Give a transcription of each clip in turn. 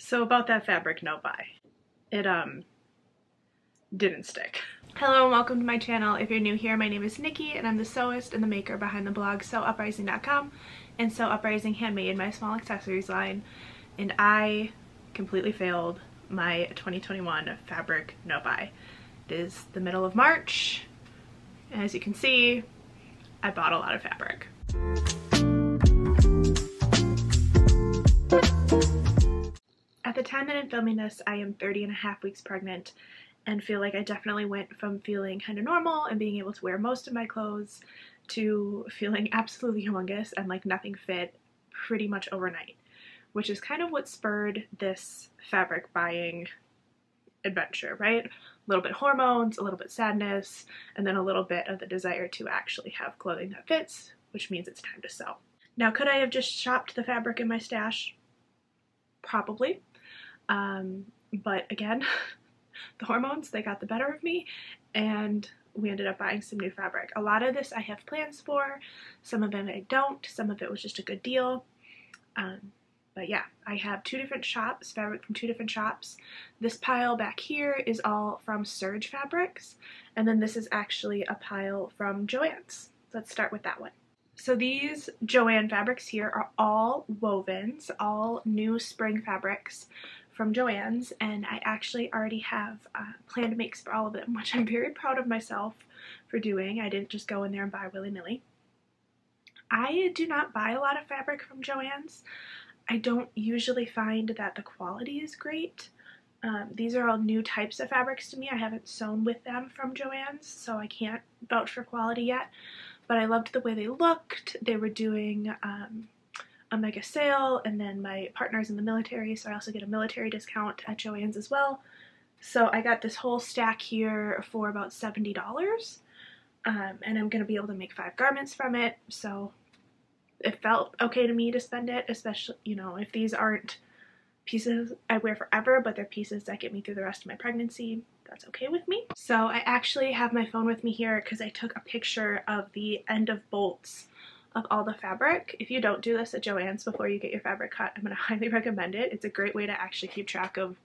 So about that fabric no buy, it didn't stick. Hello and welcome to my channel. If you're new here, my name is Nikki and I'm the sewist and the maker behind the blog sewuprising.com and Sew Uprising Handmade, my small accessories line. And I completely failed my 2021 fabric no buy. It is the middle of March, and as you can see, I bought a lot of fabric. At the time that I'm filming this, I am 30.5 weeks pregnant and feel like I definitely went from feeling kind of normal and being able to wear most of my clothes to feeling absolutely humongous and like nothing fit pretty much overnight, which is kind of what spurred this fabric buying adventure, right? A little bit hormones, a little bit sadness, and then a little bit of the desire to actually have clothing that fits, which means it's time to sew. Now, could I have just shopped the fabric in my stash? Probably. But again, the hormones, they got the better of me, and we ended up buying some new fabric. A lot of this I have plans for, some of it I don't, some of it was just a good deal. But yeah, I have two different shops, fabric from two different shops. This pile back here is all from Surge Fabrics, and then this is actually a pile from JoAnn's. Let's start with that one. So these Joanne fabrics here are all wovens, all new spring fabrics from JoAnn's, and I actually already have planned makes for all of them, which I'm very proud of myself for doing. I didn't just go in there and buy willy-nilly. I do not buy a lot of fabric from JoAnn's. I don't usually find that the quality is great. These are all new types of fabrics to me. I haven't sewn with them from JoAnn's, so I can't vouch for quality yet. But I loved the way they looked. They were doing a mega sale, and then my partner's in the military, so I also get a military discount at JoAnn's as well. So I got this whole stack here for about $70, and I'm going to be able to make 5 garments from it, so it felt okay to me to spend it, especially, you know, if these aren't pieces I wear forever, but they're pieces that get me through the rest of my pregnancy. That's okay with me. So I actually have my phone with me here because I took a picture of the end of bolts of all the fabric. If you don't do this at JoAnn's before you get your fabric cut, I'm going to highly recommend it. It's a great way to actually keep track of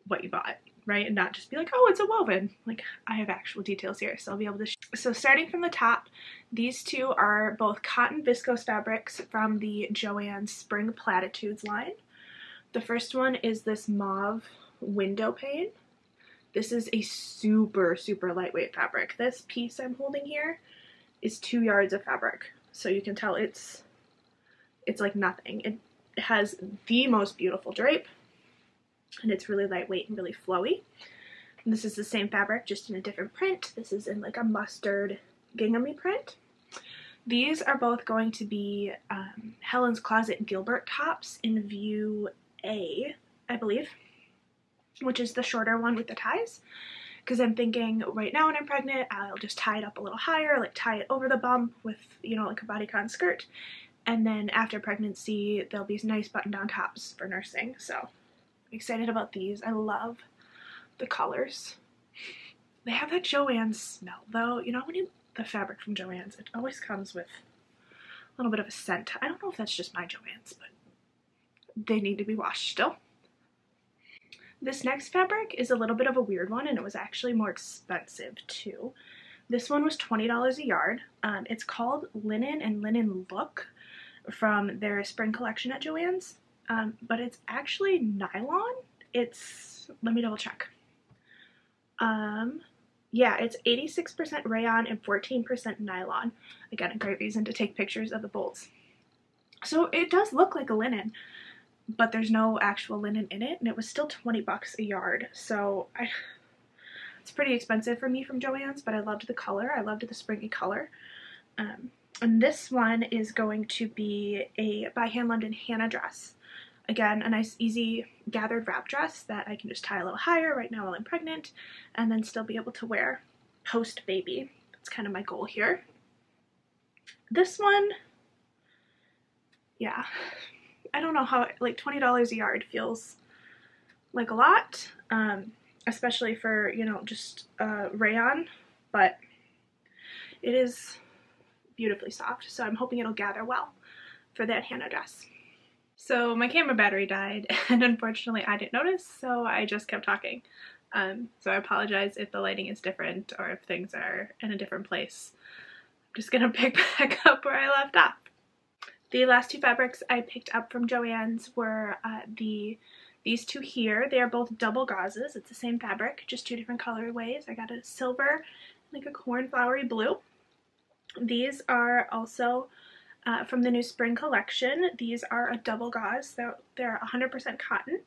what you bought, right? And not just be like, oh, it's a woven. Like, I have actual details here, so I'll be able to So starting from the top, these two are both cotton viscose fabrics from the JoAnn Spring Platitudes line. The first one is this mauve window pane. This is a super, super lightweight fabric. This piece I'm holding here is 2 yards of fabric. So you can tell it's like nothing. It has the most beautiful drape, and it's really lightweight and really flowy. And this is the same fabric, just in a different print. This is in like a mustard ginghamy print. These are both going to be Helen's Closet Gilbert tops in view A, I believe, which is the shorter one with the ties, because I'm thinking right now when I'm pregnant, I'll just tie it up a little higher, like tie it over the bump with, you know, like a bodycon skirt, and then after pregnancy, there'll be nice button-down tops for nursing, so I'm excited about these. I love the colors. They have that JoAnn smell, though. You know, when you the fabric from JoAnn's, it always comes with a little bit of a scent. I don't know if that's just my JoAnn's, but they need to be washed still. This next fabric is a little bit of a weird one, and it was actually more expensive too. This one was $20 a yard. It's called Linen and Linen Look from their spring collection at JoAnn's, but it's actually nylon. It's, let me double check. Yeah, it's 86% rayon and 14% nylon. Again, a great reason to take pictures of the bolts. So it does look like a linen, but there's no actual linen in it, and it was still 20 bucks a yard. So it's pretty expensive for me from JoAnn's, but I loved the color. I loved the springy color. And this one is going to be a by Hand London Hannah dress. Again, a nice easy gathered wrap dress that I can just tie a little higher right now while I'm pregnant, and then still be able to wear post baby. That's kind of my goal here. This one, yeah, I don't know how, like $20 a yard feels like a lot, especially for, you know, just rayon, but it is beautifully soft, so I'm hoping it'll gather well for that Hannah dress. So my camera battery died, and unfortunately I didn't notice, so I just kept talking. So I apologize if the lighting is different or if things are in a different place. I'm just gonna pick back up where I left off. The last two fabrics I picked up from Joann's were these two here. They are both double gauzes. It's the same fabric, just two different colorways. I got a silver, like a cornflowery blue. These are also from the new spring collection. These are a double gauze. They're 100% cotton,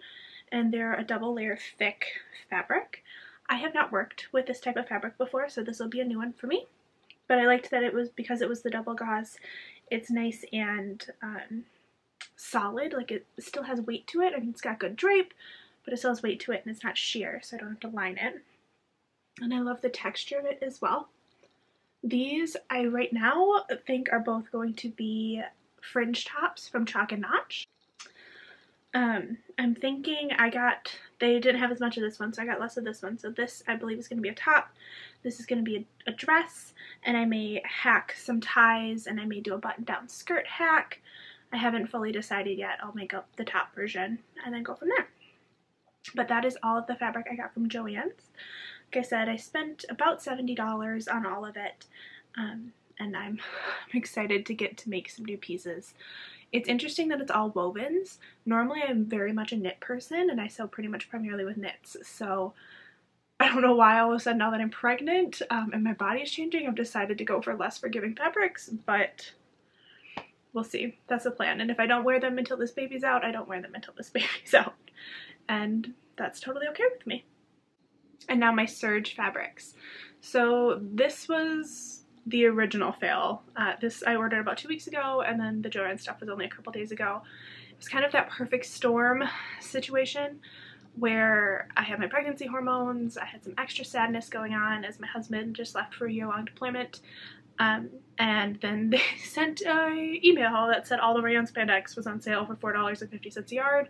and they're a double layer thick fabric. I have not worked with this type of fabric before, so this will be a new one for me. But I liked that it was, because it was the double gauze, it's nice and solid. Like, it still has weight to it, and it's got good drape, but it still has weight to it, and it's not sheer, so I don't have to line it. And I love the texture of it as well. These, I right now think, are both going to be fringe tops from Chalk and Notch. I'm thinking they didn't have as much of this one, so I got less of this one. So this, I believe, is going to be a top. This is going to be a dress, and I may hack some ties, and I may do a button-down skirt hack. I haven't fully decided yet. I'll make up the top version and then go from there. But that is all of the fabric I got from Joann's. Like I said, I spent about $70 on all of it, and I'm excited to get to make some new pieces. It's interesting that it's all wovens. Normally I'm very much a knit person, and I sew pretty much primarily with knits, so I don't know why all of a sudden, now that I'm pregnant and my body is changing, I've decided to go for less forgiving fabrics, but we'll see. That's the plan. And if I don't wear them until this baby's out, I don't wear them until this baby's out. And that's totally okay with me. And now my serge fabrics. So this was the original fail. This I ordered about 2 weeks ago, and then the JoAnn stuff was only a couple days ago. It was kind of that perfect storm situation where I had my pregnancy hormones, I had some extra sadness going on as my husband just left for a year-long deployment, and then they sent an email that said all the rayon spandex was on sale for $4.50 a yard,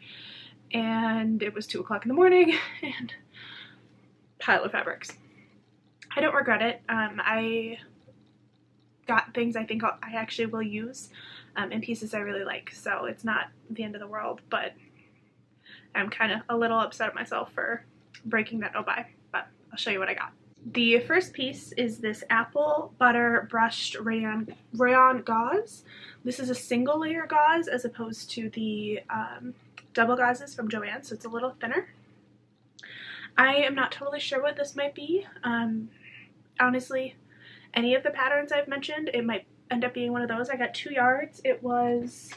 and it was 2 o'clock in the morning, and pile of fabrics. I don't regret it. I got things I think I actually will use and pieces I really like, so it's not the end of the world, but I'm kind of a little upset at myself for breaking that no-buy, but I'll show you what I got. The first piece is this apple butter brushed rayon gauze. This is a single layer gauze as opposed to the double gauzes from Joann, so it's a little thinner. I am not totally sure what this might be. Honestly, any of the patterns I've mentioned, it might end up being one of those. I got 2 yards. It was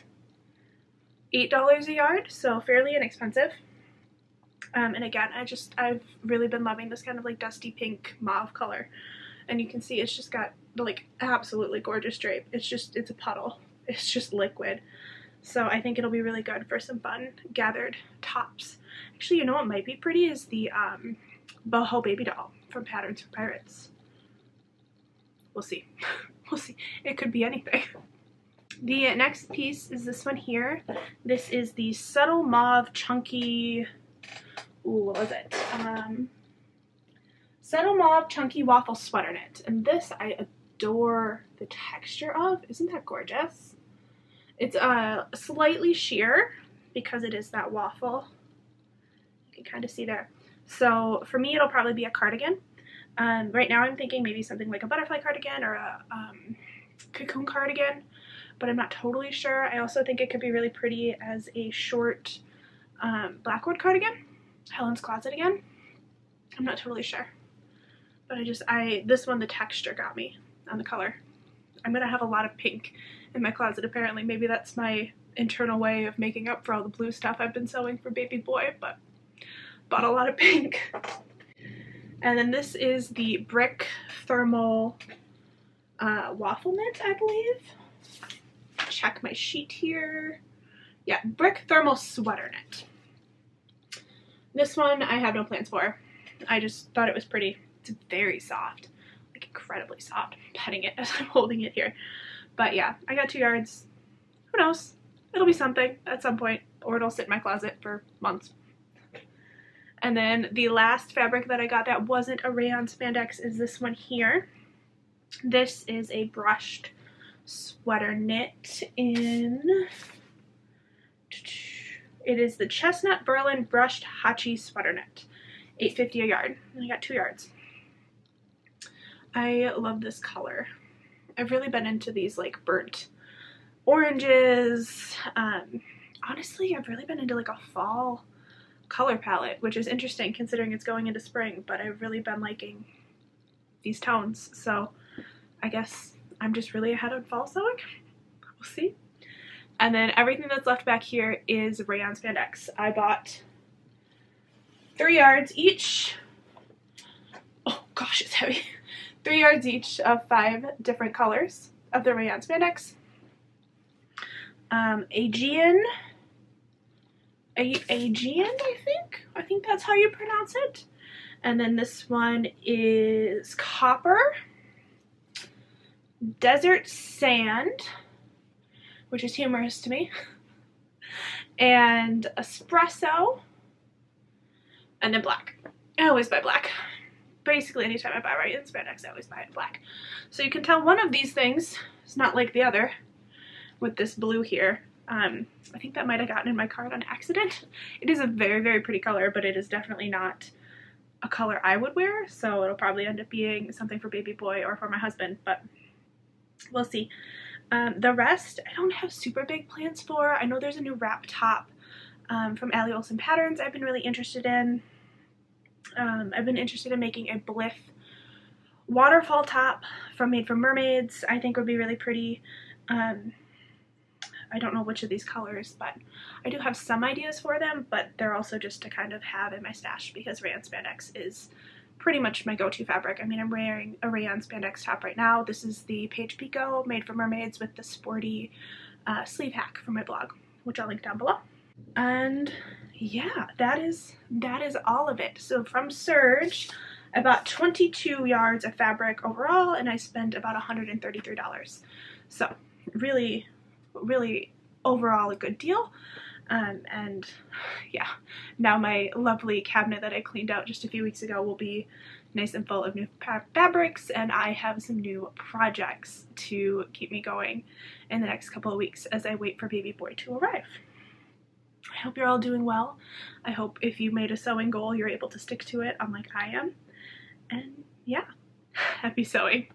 $8 a yard, so fairly inexpensive. And again, I've really been loving this kind of like dusty pink mauve color. And you can see it's just got like absolutely gorgeous drape. It's a puddle. It's just liquid. So I think it'll be really good for some fun gathered tops. Actually, you know what might be pretty is the boho baby doll from Patterns for Pirates. We'll see. We'll see. It could be anything. The next piece is this one here. This is the Subtle Mauve Chunky, what was it? Subtle Mauve Chunky Waffle Sweater Knit. And this I adore the texture of. Isn't that gorgeous? It's slightly sheer because it is that waffle. You can kind of see there. So for me, it'll probably be a cardigan. Right now I'm thinking maybe something like a butterfly cardigan or a cocoon cardigan, but I'm not totally sure. I also think it could be really pretty as a short blackwood cardigan. Helen's Closet again. I'm not totally sure. But this one, the texture got me on the color. I'm gonna have a lot of pink in my closet apparently. Maybe that's my internal way of making up for all the blue stuff I've been sewing for baby boy, but bought a lot of pink. And then this is the Brick Thermal Waffle Knit, I believe. Check my sheet here. Yeah, Brick Thermal Sweater Knit. This one I have no plans for. I just thought it was pretty. It's very soft, like incredibly soft. I'm petting it as I'm holding it here. But yeah, I got 2 yards. Who knows? It'll be something at some point, or it'll sit in my closet for months. And then the last fabric that I got that wasn't a rayon spandex is this one here. This is a brushed sweater knit in It is the Chestnut Berlin Brushed Hachi Sweater Knit, $8.50 a yard, and I got 2 yards. I love this color. I've really been into these like burnt oranges. Honestly, I've really been into like a fall color palette, which is interesting considering it's going into spring, but I've really been liking these tones, so I guess I'm just really ahead on fall sewing. We'll see. And then everything that's left back here is rayon spandex. I bought 3 yards each. Oh gosh, it's heavy. 3 yards each of 5 different colors of the rayon spandex. Aegean, I think. I think that's how you pronounce it. And then this one is Copper, Desert Sand, which is humorous to me, and Espresso, and then Black. I always buy Black. Basically, anytime I buy rayon spandex, I always buy it Black. So you can tell one of these things is not like the other with this blue here. I think that might have gotten in my card on accident. It is a very, very pretty color, but it is definitely not a color I would wear, so it'll probably end up being something for baby boy or for my husband, but we'll see. The rest, I don't have super big plans for. I know there's a new wrap top from Allie Olson Patterns I've been really interested in. I've been interested in making a Blith waterfall top from Made for Mermaids. I think would be really pretty. I don't know which of these colors, but I do have some ideas for them, but they're also just to kind of have in my stash because rayon spandex is pretty much my go-to fabric. I mean, I'm wearing a rayon spandex top right now. This is the Paige Pico Made for Mermaids with the sporty sleeve hack from my blog, which I'll link down below. And yeah, that is all of it. So from Serge, I bought 22 yards of fabric overall, and I spent about $133. So really overall a good deal. And yeah, now my lovely cabinet that I cleaned out just a few weeks ago will be nice and full of new fabrics, and I have some new projects to keep me going in the next couple of weeks as I wait for baby boy to arrive. I hope you're all doing well. I hope if you made a sewing goal, you're able to stick to it unlike I am. And yeah, happy sewing.